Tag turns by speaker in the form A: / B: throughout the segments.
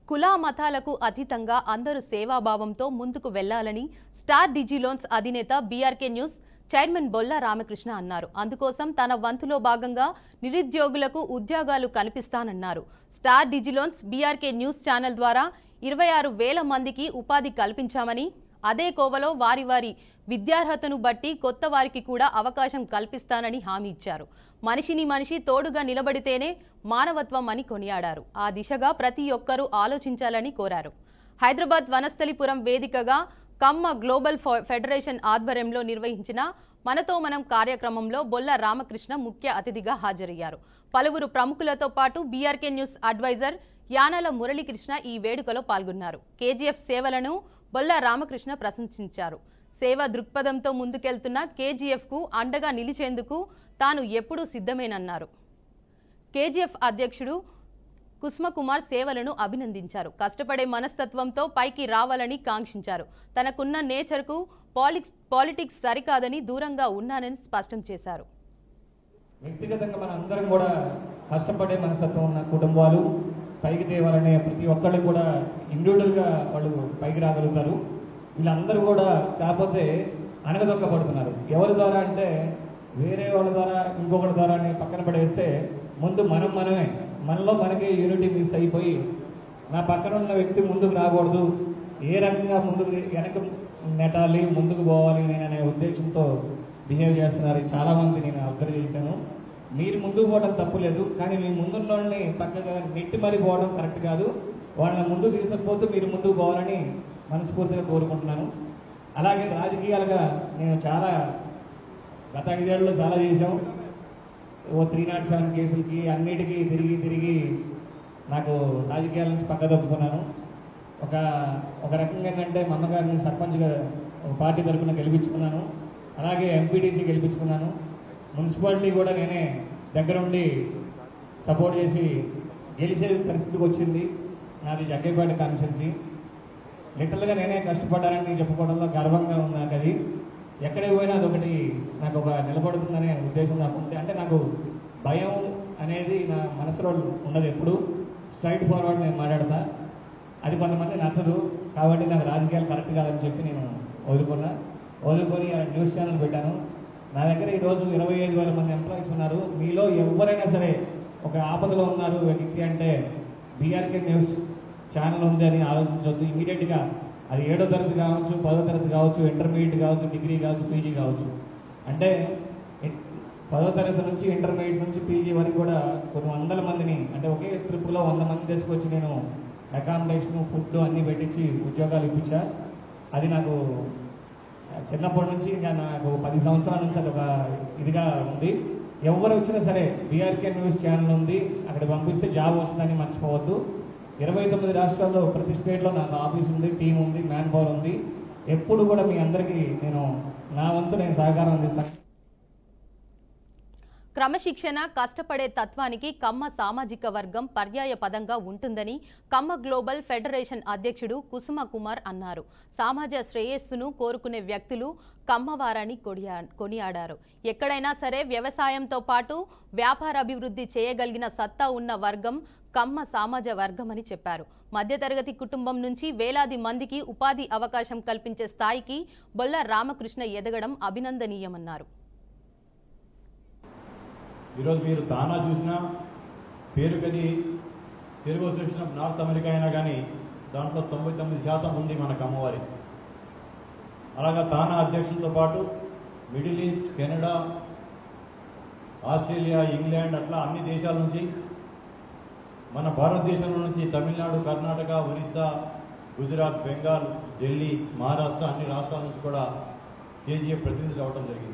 A: కుల మతాలకు అతీతంగా అందరూ సేవాభావంతో ముందుకు వెళ్లాలని స్టార్ డిజిలోన్స్ అధినేత BRK news chairman Bolla Ramakrishna అన్నారు. అందుకోసం తన వంతులో భాగంగా నిరుద్యోగులకు ఉద్యోగాలు కల్పిస్తానన్నారు. స్టార్ డిజిలోన్స్ బీఆర్కే న్యూస్ ఛానల్ ద్వారా 26,000 మందికి ఉపాధి కల్పించామని, అదే కోవలో వారి విద్యార్హతను బట్టి కొత్త వారికి కూడా అవకాశం కల్పిస్తానని హామీ ఇచ్చారు. మనిషిని మనిషి తోడుగా నిలబడితేనే మానవత్వం అని కొనియాడారు. ఆ దిశగా ప్రతి ఒక్కరూ ఆలోచించాలని కోరారు. హైదరాబాద్ వనస్థలిపురం వేదికగా కమ్మ గ్లోబల్ ఫెడరేషన్ ఆధ్వర్యంలో నిర్వహించిన మనతో మనం కార్యక్రమంలో బొల్ల రామకృష్ణ ముఖ్య అతిథిగా హాజరయ్యారు. పలువురు ప్రముఖులతో పాటు BRK news adviser Yanala Muralikrishna ఈ వేడుకలో పాల్గొన్నారు. కేజీఎఫ్ సేవలను బొల్ల రామకృష్ణ ప్రశంసించారు. సేవ దృక్పథంతో ముందుకెళ్తున్న కేజీఎఫ్కు అండగా నిలిచేందుకు తాను ఎప్పుడూ సిద్ధమేనన్నారు. కేజీఎఫ్ అధ్యక్షుడు కుసుమకుమార్ సేవలను అభినందించారు. కష్టపడే మనస్తత్వంతో పైకి రావాలని కాంక్షించారు. తనకున్న నేచర్కు పాలిటిక్స్ సరికాదని దూరంగా ఉన్నానని స్పష్టం చేశారు.
B: వ్యక్తిగతంగా మన అందరం కూడా కష్టపడే మనస్తత్వం ఉన్న కుటుంబాలు పైకి తేవాలనే ప్రతి ఒక్కళ్ళు కూడా ఇండివిజువల్గా వాళ్ళు పైకి రాగలుగుతారు. వీళ్ళందరూ కూడా కాకపోతే అనగదొక్కబడుతున్నారు. ఎవరి ద్వారా అంటే వేరే వాళ్ళ ద్వారా, ఇంకొకరి ద్వారా పక్కన పడేస్తే ముందు మనలో మనకే యూనిటీ మిస్ అయిపోయి నా పక్కన ఉన్న వ్యక్తి ముందుకు రాకూడదు, ఏ రకంగా ముందుకు వెనక నెట్టాలి, ముందుకు పోవాలి నేను అనే ఉద్దేశంతో బిహేవ్ చేస్తున్నారు చాలామంది. నేను అబ్జర్వ్ చేశాను. మీరు ముందుకు పోవడం తప్పు లేదు, కానీ మీ ముందున్న వాళ్ళని పక్కగా నెట్టి మరీ పోవడం కరెక్ట్ కాదు. వాళ్ళని ముందుకు తీసుకుపోతూ మీరు ముందుకు పోవాలని మనస్ఫూర్తిగా కోరుకుంటున్నాను. అలాగే రాజకీయాలుగా నేను చాలా గత 5 ఏళ్ళలో చాలా చేశాం. 307 కేసులకి అన్నిటికీ తిరిగి నాకు రాజకీయాల నుంచి పక్క తప్పుకున్నాను. ఒక రకంగా ఏంటంటే మా అమ్మగారిని సర్పంచ్గా ఒక పార్టీ తరఫున గెలిపించుకున్నాను. అలాగే ఎంపీటీసీ గెలిపించుకున్నాను. మున్సిపాలిటీ కూడా నేనే దగ్గరుండి సపోర్ట్ చేసి గెలిచే పరిస్థితికి వచ్చింది. నాది జగ్గైపేట కాన్స్టిట్యున్సీ. లిటరల్గా నేనే కష్టపడ్డానని చెప్పుకోవడంలో గర్వంగా ఉంది నాకు. అది ఎక్కడికి పోయినా అదొకటి నాకు ఒక నిలబడుతుందనే ఉద్దేశం నాకు ఉంది. అంటే నాకు భయం అనేది నా మనసులో ఉండదు. ఎప్పుడు స్ట్రైట్ ఫార్వర్డ్ నేను మాట్లాడతా. అది కొంతమంది నచ్చదు, కాబట్టి నాకు రాజకీయాలు కరెక్ట్ కాదని చెప్పి నేను వదులుకొని న్యూస్ ఛానల్ పెట్టాను. నా దగ్గర ఈరోజు 25,000 మంది ఎంప్లాయీస్ ఉన్నారు. మీలో ఎవరైనా సరే ఒక ఆపదలో ఉన్నారు వ్యక్తి అంటే బీఆర్కే న్యూస్ ఛానల్ ఉంది అని ఆలోచించవద్దు. ఇమీడియట్గా అది 7వ తరగతి కావచ్చు, 10వ తరగతి కావచ్చు, ఇంటర్మీడియట్ కావచ్చు, డిగ్రీ కావచ్చు, పీజీ కావచ్చు. అంటే 10వ తరగతి నుంచి ఇంటర్మీడియట్ నుంచి పీజీ వరకు కూడా కొన్ని వందల మందిని, అంటే ఒకే ట్రిప్లో 100 మంది తీసుకొచ్చి నేను అకామిడేషన్, ఫుడ్ అన్నీ పెట్టించి ఉద్యోగాలు ఇప్పించా. అది నాకు చిన్నప్పటి నుంచి ఇంకా నాకు 10 సంవత్సరాల నుంచి అది ఒక ఇదిగా ఉంది. ఎవరు వచ్చినా సరే బీఆర్కే న్యూస్ ఛానల్ ఉంది, అక్కడ పంపిస్తే జాబ్ వస్తుందని మర్చిపోవద్దు. 29 రాష్ట్రాల్లో ప్రతి స్టేట్లో నాకు ఆఫీస్ ఉంది, టీం ఉంది, మ్యాన్ పవర్ ఉంది. ఎప్పుడు కూడా మీ అందరికీ నా వంతు నేను సహకారం అందిస్తాను.
A: క్రమశిక్షణ, కష్టపడే తత్వానికి కమ్మ సామాజిక వర్గం పర్యాయ పదంగా ఉంటుందని కమ్మ గ్లోబల్ ఫెడరేషన్ అధ్యక్షుడు కుసుమకుమార్ అన్నారు. సమాజ శ్రేయస్సును కోరుకునే వ్యక్తులు కమ్మవారని కొనియాడారు. ఎక్కడైనా సరే వ్యవసాయంతో పాటు వ్యాపారాభివృద్ధి చేయగలిగిన సత్తా ఉన్న వర్గం కమ్మ సమాజ వర్గమని చెప్పారు. మధ్యతరగతి కుటుంబం నుంచి వేలాది మందికి ఉపాధి అవకాశం కల్పించే స్థాయికి బొల్ల రామకృష్ణ ఎదగడం అభినందనీయమన్నారు.
C: ఈరోజు మీరు తానా చూసినా పేరుకది Telugu association of North America అయినా కానీ దాంట్లో 99% ఉంది మనకు అమ్మవారి. అలాగా తానా అధ్యక్షులతో పాటు middle east, Canada, Australia, England అట్లా అన్ని దేశాల నుంచి, మన భారతదేశంలో నుంచి తమిళనాడు, కర్ణాటక, ఒరిస్సా, గుజరాత్, బెంగాల్, ఢిల్లీ, మహారాష్ట్ర అన్ని రాష్ట్రాల నుంచి కూడా కేజీఎఫ్ ప్రెసిడెంట్ కావడం జరిగింది.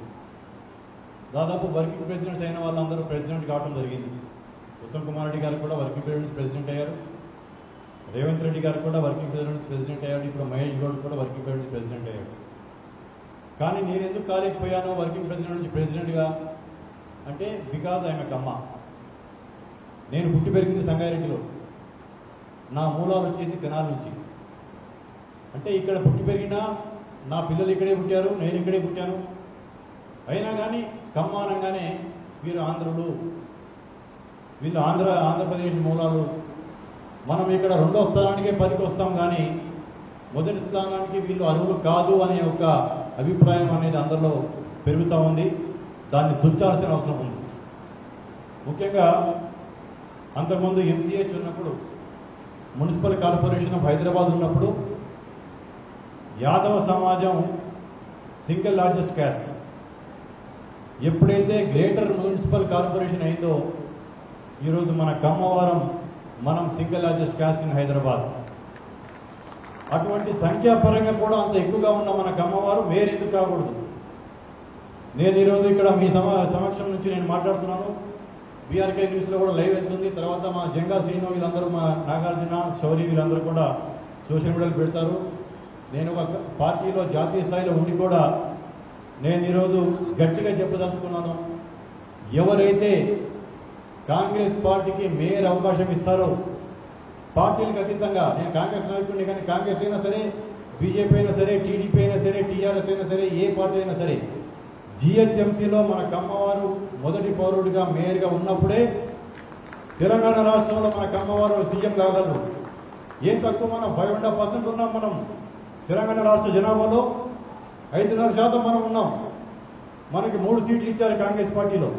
C: దాదాపు వర్కింగ్ ప్రెసిడెంట్స్ అయిన వాళ్ళందరూ ప్రెసిడెంట్ కావడం జరిగింది. ఉత్తమ్ కుమార్ రెడ్డి గారు కూడా వర్కింగ్ ప్రెసిడెంట్ అయ్యారు. రేవంత్ రెడ్డి గారు కూడా వర్కింగ్ ప్రెసిడెంట్ అయ్యాడు. ఇప్పుడు మహేష్ గౌడ్ కూడా వర్కింగ్ ప్రెసిడెంట్ అయ్యాడు. కానీ నేను ఎందుకు కాలేకపోయాను వర్కింగ్ ప్రెసిడెంట్ నుంచి ప్రెసిడెంట్గా అంటే బికాజ్ ఐఎమ్ ఏ కమ్మ. నేను పుట్టి పెరిగింది సంగారెడ్డిలో. నా మూలాలు వచ్చేసి తెనాలి నుంచి. అంటే ఇక్కడ పుట్టి పెరిగినా నా పిల్లలు ఇక్కడే పుట్టారు, నేను ఇక్కడే పుట్టాను. అయినా కానీ కమ్మ అనగానే వీరు ఆంధ్రులు, వీళ్ళు ఆంధ్రప్రదేశ్ మూలాలు మనం ఇక్కడ రెండో స్థానానికే పనికి వస్తాం, కానీ మొదటి స్థానానికి వీళ్ళు అర్హులు కాదు అనే ఒక అభిప్రాయం అనేది అందరిలో పెరుగుతూ ఉంది. దాన్ని తుంచాల్సిన అవసరం ఉంది. ముఖ్యంగా అంతకుముందు ఎంసీహెచ్ ఉన్నప్పుడు, మున్సిపల్ కార్పొరేషన్ ఆఫ్ హైదరాబాద్ ఉన్నప్పుడు యాదవ సమాజం సింగిల్ లార్జెస్ట్ క్యాస్ట్. ఎప్పుడైతే గ్రేటర్ మున్సిపల్ కార్పొరేషన్ అయిందో ఈరోజు మన కమ్మవారం మనం single largest caste in Hyderabad. అటువంటి సంఖ్యాపరంగా కూడా అంత ఎక్కువగా ఉన్న మన కమ్మవారు వేరెందుకు కాకూడదు? నేను ఈరోజు ఇక్కడ మీ సమక్షం నుంచి నేను మాట్లాడుతున్నాను. బీఆర్కే న్యూస్లో కూడా లైవ్ వెళ్తుంది. తర్వాత మా జంగా శ్రీను వీళ్ళందరూ, మా నాగార్జున, శౌరి వీళ్ళందరూ కూడా సోషల్ మీడియాలో పెడతారు. నేను ఒక పార్టీలో జాతీయ స్థాయిలో ఉండి కూడా నేను ఈరోజు గట్టిగా చెప్పదలుచుకున్నాను, ఎవరైతే కాంగ్రెస్ పార్టీకి మేయర్ అవకాశం ఇస్తారో, పార్టీలకు అతీతంగా, నేను కాంగ్రెస్ నాయకుడిని, కానీ కాంగ్రెస్ అయినా సరే, బీజేపీ అయినా సరే, టీడీపీ అయినా సరే, టీఆర్ఎస్ అయినా సరే, ఏ పార్టీ అయినా సరే, జిహెచ్ఎంసీలో మన కమ్మవారు మొదటి పౌరుడిగా మేయర్గా ఉన్నప్పుడే తెలంగాణ రాష్ట్రంలో మన కమ్మవారు సీఎం కాగలరు. ఏం తక్కువ, మనం 5.5% ఉన్నాం. మనం తెలంగాణ రాష్ట్ర జనాభాలో 5.5% మనం ఉన్నాం. మనకి 3 సీట్లు ఇచ్చారు కాంగ్రెస్ పార్టీలో,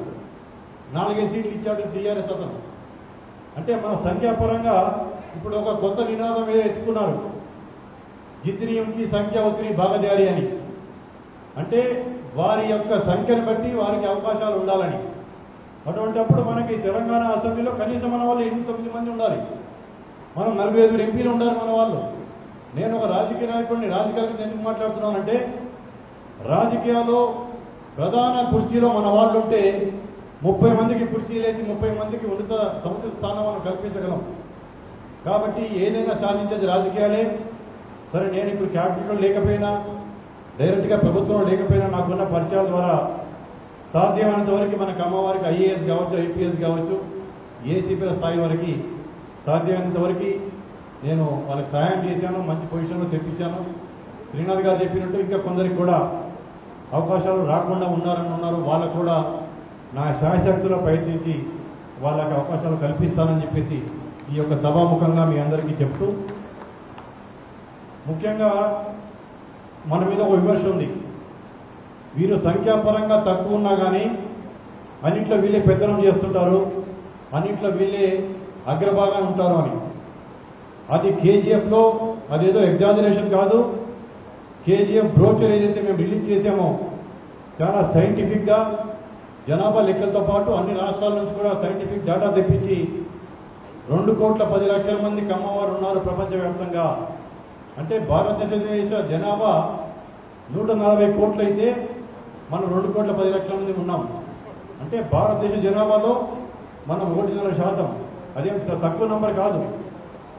C: 4 సీట్లు ఇచ్చాడు టీఆర్ఎస్ అతను. అంటే మన సంఖ్యాపరంగా ఇప్పుడు ఒక కొత్త నినాదం ఎత్తుకున్నారు, జిత్ని ఉనికి సంఖ్య ఉత్ని భాగదారి అని. అంటే వారి యొక్క సంఖ్యను బట్టి వారికి అవకాశాలు ఉండాలని. అటువంటిప్పుడు మనకి తెలంగాణ అసెంబ్లీలో కనీసం మన వాళ్ళు 8-9 మంది ఉండాలి. మనం 45 ఎంపీలు ఉండాలి మన వాళ్ళు. నేను ఒక రాజకీయ నాయకుడిని, రాజకీయాలకు ఎందుకు మాట్లాడుతున్నానంటే, రాజకీయాల్లో ప్రధాన కుర్చీలో మన వాళ్ళు ఉంటే 30 మందికి కుర్చీలేసి 30 మందికి సముచిత స్థానం మనం కల్పించగలం. కాబట్టి ఏదైనా శాసించేది రాజకీయాలే. సరే, నేను ఇప్పుడు క్యాబినెట్లో లేకపోయినా, డైరెక్ట్గా ప్రభుత్వంలో లేకపోయినా, నాకున్న పరిచయాల ద్వారా సాధ్యమైనంత వరకు మనకు అమ్మవారికి ఐఏఎస్ కావచ్చు, ఐపీఎస్ కావచ్చు, ఏసీపీల స్థాయి వరకు సాధ్యమైనంత వరకు నేను వాళ్ళకి సహాయం చేశాను, మంచి పొజిషన్లో తెప్పించాను. శ్రీనాథ్ గారు చెప్పినట్టు ఇంకా కొందరికి కూడా అవకాశాలు రాకుండా ఉన్నారు. వాళ్ళకు కూడా నా శాయశక్తిలో ప్రయత్నించి వాళ్ళకి అవకాశాలు కల్పిస్తానని చెప్పేసి ఈ యొక్క సభాముఖంగా మీ అందరికీ చెప్తూ, ముఖ్యంగా మన మీద ఒక విమర్శ ఉంది, వీరు సంఖ్యాపరంగా తక్కువ ఉన్నా కానీ అన్నింట్లో వీళ్ళే పెత్తనం చేస్తుంటారు, అన్నింట్లో వీళ్ళే అగ్రభాగాన్ని ఉంటారు అని. అది కేజీఎఫ్లో అదేదో ఎగ్జాజరేషన్ కాదు. కేజీఎఫ్ బ్రోచర్ ఏదైతే మేము రిలీజ్ చేసామో చాలా సైంటిఫిక్గా జనాభా లెక్కలతో పాటు అన్ని రాష్ట్రాల నుంచి కూడా సైంటిఫిక్ డేటా తెప్పించి 2,10,00,000 మంది కమ్మవారు ఉన్నారు ప్రపంచవ్యాప్తంగా. అంటే భారతదేశ జనాభా 140 కోట్లు అయితే మనం 2,10,00,000 మంది ఉన్నాం. అంటే భారతదేశ జనాభాలో మనం 1.5%. అదేం తక్కువ నంబర్ కాదు.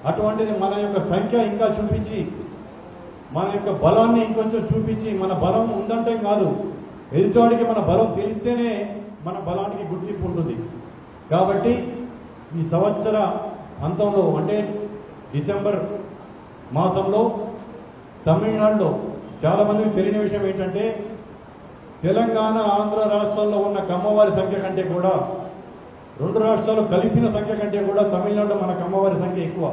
C: అటువంటిది మన యొక్క సంఖ్య ఇంకా చూపించి, మన యొక్క బలాన్ని ఇంకొంచెం చూపించి, మన బలం ఉందంటే కాదు, ఎదుటివాడికి మన బలం తెలిస్తేనే మన బలానికి గుర్తింపు ఉంటుంది. కాబట్టి ఈ సంవత్సర అంతంలో, అంటే డిసెంబర్ మాసంలో తమిళనాడులో చాలా మందికి తెలియని విషయం ఏంటంటే, తెలంగాణ, ఆంధ్ర రాష్ట్రాల్లో ఉన్న కమ్మవారి సంఖ్య కంటే కూడా, 2 రాష్ట్రాలు కలిపిన సంఖ్య కంటే కూడా తమిళనాడులో మన కమ్మవారి సంఖ్య ఎక్కువ.